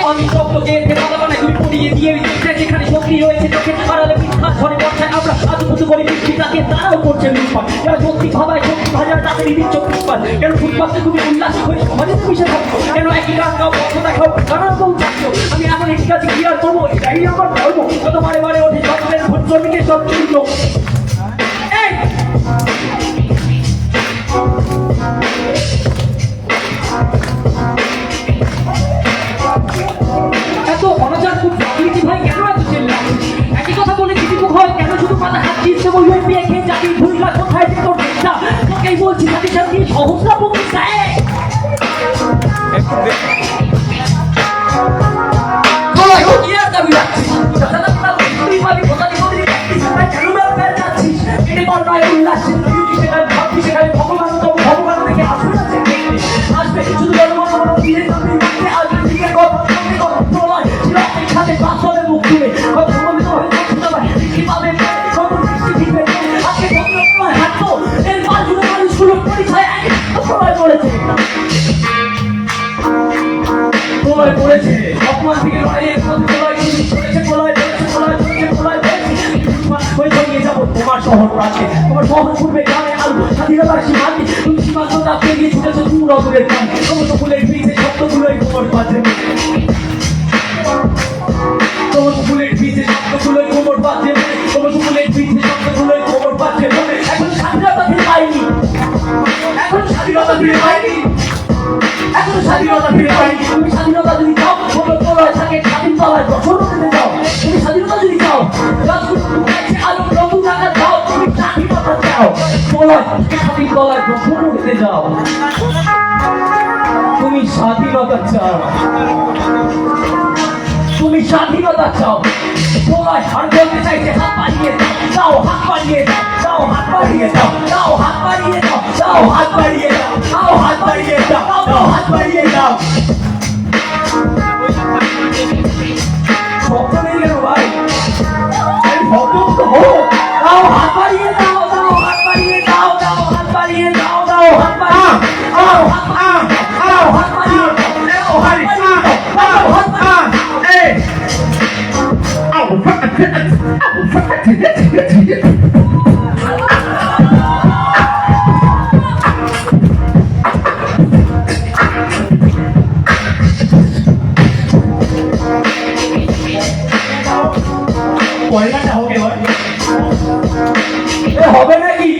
আমি চক্রকে ফেরা বানাই তুমি পড়িয়ে দিয়ে যেখানে শক্তি রয়েছে চোখে আড়ালে মিথ্যা ধরে বর্ষায় আমরা আজুপুজু করে বৃষ্টি তাকে তারাও করছে লুটপাট যারা শক্তি ভাবায় শক্তি ভাজার তাদের দিচ্ছ ফুটপাত কেন ফুটপাতে তুমি উল্লাসী হয়ে সমাজে তুমি সে থাকছো কেন একই গান গাও বন্ধ দেখাও নানান কম থাকছো আমি এমন একটি কাছে কি আর করবো এটাই আমার ধর্ম কত বারে বারে ওঠে জন্মের ভোট জমিকে সব চিহ্ন এত অনাচার খুব প্রকৃতি ভাই কেন এত চেল্লাম একই কথা বলে দিদিমুখ হয় কেন শুধু মাথা হাত দিচ্ছে বলবে পেয়ে খেয়ে যাবি ভুলটা কোথায় যে তোর চেষ্টা তোকেই বলছি সাথে সাথে সহজটা বলতে চায় কি আর দাবি রাখছিস তুই পাবি কোথায় কোথায় কেন ব্যাপার যাচ্ছিস এটি কর নয় উল্লাস সেখানে ভাবছি সেখানে ভগবান তো ভগবান থেকে আসবে আসবে শুধু জন্মগ্রহণ দিয়ে আসবে ঠিক সাথে বাসনের মুখ তুলে কত সমন্বিত হয়ে করতে পারে কিভাবে কত বৃষ্টি দিবে আজকে চন্দ্রপ্রয় হাঁটতো এর বাজুরে মানুষগুলো পরিচয় একে প্রলয় করেছে প্রলয় করেছে অপমান থেকে লড়াইয়ের মধ্যে প্রলয় করেছে প্রলয় করেছে প্রলয় করেছে প্রলয় করেছে হয়ে ছড়িয়ে যাবো তোমার শহর প্রাচীন তোমার শহর পূর্বে গ্রামে আলো স্বাধীনতার সীমান্তি তুমি সীমান্ত চাপিয়ে গিয়ে ছুটেছো দূর অদূরের প্রাণ সমস্ত ফুলের বীজে শব্দগুলোই তোমার বাজে তোমার ফুলের বীজে শব্দগুলোই কোমর বাজে তোমার ফুলের বীজে শব্দগুলোই কোমর বাজে এখন স্বাধীনতা ফিরে পাইনি এখন স্বাধীনতা ফিরে পাইনি এখন স্বাধীনতা ফিরে পাইনি তুমি স্বাধীনতা যদি চাও কোনো তলায় থাকে স্বাধীন তলায় বছর দিতে যাও তুমি স্বাধীনতা যদি চাও আলো নতুন টাকা দাও তুমি স্বাধীনতা চাও তলায় স্বাধীন তলায় বছর দিতে যাও তুমি স্বাধীনতা চাও তুমি স্বাধীনতা চাও তোমায় আর বলতে চাইছে হাত বাড়িয়ে দাও হাত বাড়িয়ে দাও হাত বাড়িয়ে দাও হাত বাড়িয়ে দাও হাত বাড়িয়ে দাও হাত বাড়িয়ে দাও হাত বাড়িয়ে দাও শব্দ নেই কেন ভাই শব্দ তো হোক দাও হাত বাড়িয়ে দাও হাত বাড়িয়ে দাও হাত বাড়িয়ে দাও হাত বাড়িয়ে দাও হাত বাড়িয়ে হবে নাকি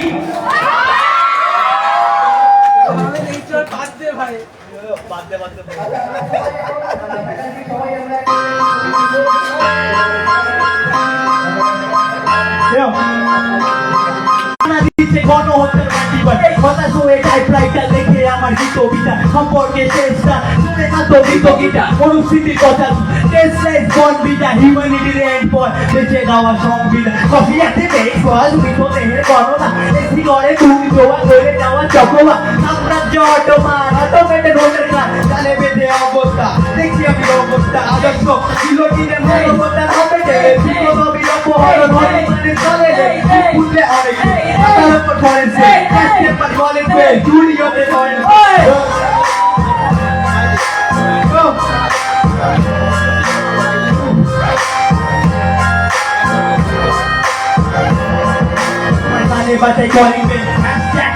সম্পর্কে চেষ্টা শুনে না তো গীতা অনুষ্ঠিতির কথা হিউম্যানিটির এন্ড পয়েন্ট বেঁচে দেওয়া সংবিধান কফিয়াতে দেহের গণনা এসি করে তুমি জোয়া করে দেওয়া চকোয়া সাম্রাজ্য অটোমান অটোমেটেড হোটেল ক্লাস চালে বেঁধে অবস্থা দেখছি আমি অবস্থা আদর্শ কিলোটিনে মনোবতা হবে বিপ্লবী অপহরণ হবে মানে চলে উঠলে অনেক তার উপর ফরেন্সে পেপার বলে চুরি হবে বাঁচাই কলিংবে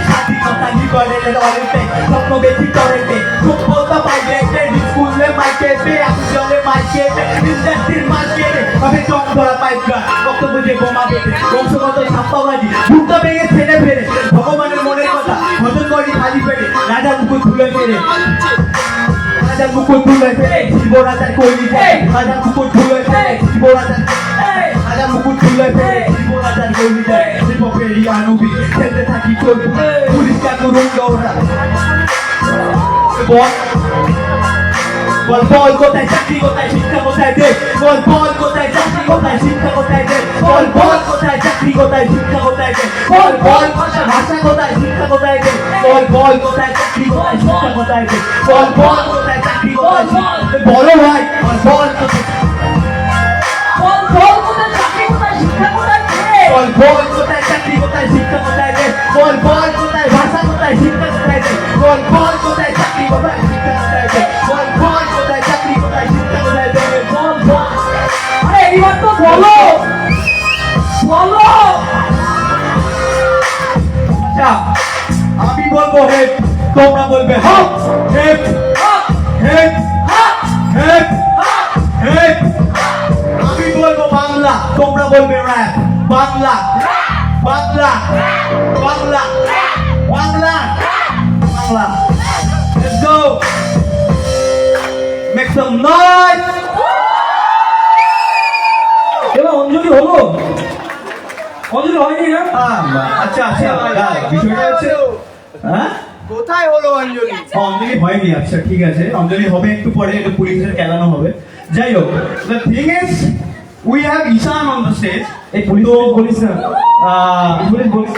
স্বাধীনতা লিবারেলের অলিম্পিক স্বপ্ন বেশি করেছে সভ্যতা পাইবে স্কুলে মার্কেটে জলে মার্কেটে ইন্ডাস্ট্রির মার্কেটে তবে চক ধরা পাইবা বক্তব্য যে বোমা দেবে বংশগত ছাপ্পাবাজি ভুক্তা ভেঙে ছেড়ে ফেরে ভগবানের মনের কথা ভজন করি খালি পেটে রাজার মুকুট তুলে ফেরে রাজার মুকুট তুলে ফেরে শিবরাজার কইলি যায় রাজার মুকুট তুলে ফেরে শিবরাজার রাজার মুকুট তুলে ফেরে শিবরাজার কইলি যায় আনুবি খেলতে থাকি চলবো পুলিশ কেন রুন্ড ওরা বল বল কোথায় চাকরি কোথায় শিক্ষা কোথায় দে বল বল কোথায় চাকরি কোথায় শিক্ষা কোথায় দে বল বল কোথায় চাকরি কোথায় শিক্ষা কোথায় দে বল বল ভাষা কোথায় শিক্ষা কোথায় দে বল বল কোথায় চাকরি কোথায় শিক্ষা কোথায় দে বল বল কোথায় চাকরি কোথায় বলো ভাই বল বল কোথায় চাকরি কোথায় শিক্ষা কোথায় দে বল বল কোথায় চাকরি কোথায় শিক্ষা কোথায় দে বল বল কোথায় ভাষা কোথায় শিক্ষা কোথায় দে বল বল কোথায় চাকরি তোমরা বলবে হপ হেপ হেপ হেপ হেপ। আমি বলবো বাংলা, তোমরা বলবে rap. Bangla Bangla Bangla Bangla Bangla. Let's go. Make some noise. এবার অঞ্জলি হলো, অঞ্জলি হয়নি না? আচ্ছা আচ্ছা, বিষয়টা হচ্ছে হ্যাঁ কোথায় হলো অঞ্জলি? অঞ্জলি হয়নি। আচ্ছা ঠিক আছে, অঞ্জলি হবে একটু পরে, একটু পুলিশের খেলানো হবে। যাই হোক, the thing is we have Ishaan on the stage. এই পুলিশ তো বলিস না, পুলিশ বলিস,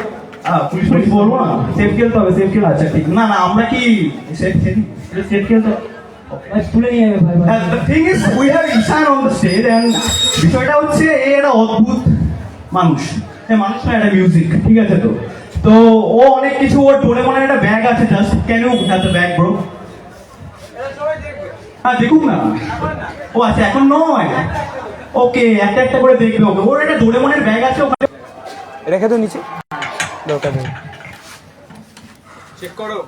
পুলিশ পুলিশ বলবো না। সেফ খেলতে হবে, সেফ খেলা। আচ্ছা ঠিক, না না আমরা কি সেফ খেলি? সেফ খেলতে তুলে নিয়ে যাবে ভাই ভাই। The thing is we have Ishaan on the stage and বিষয়টা হচ্ছে এ একটা অদ্ভুত মানুষ। এই মানুষ না, একটা মিউজিক, ঠিক আছে? তো তো ও অনেক কিছু, ওর ডোরেমনের একটা ব্যাগ আছে, just can you have the bag bro? হ্যাঁ দেখুক না। ও আচ্ছা এখন নয়, ওকে একটা একটা করে দেখবে ওকে। ওর একটা ডোরেমনের ব্যাগ আছে ওখানে। রেখে তো নিচে, দরকার নেই। চেক করো।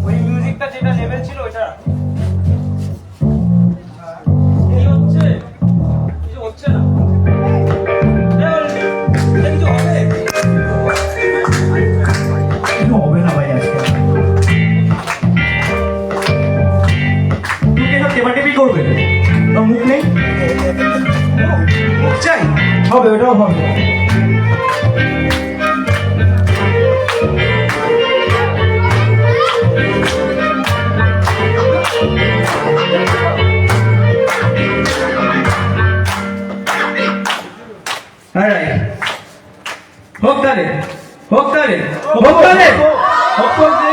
ওই মিউজিকটা যেটা লেভেল ছিল ওটা এই হচ্ছে, কিছু হচ্ছে না। কিছু হবে না ভাই আজকে। তুই কেন টেপাটেপি করবে? তোর মুখ নেই? মুখ চাই? হবে, ওটাও হবে। Alright. হোক তাহলে, হোক তাহলে, হোক তাহলে, হোক তাহলে।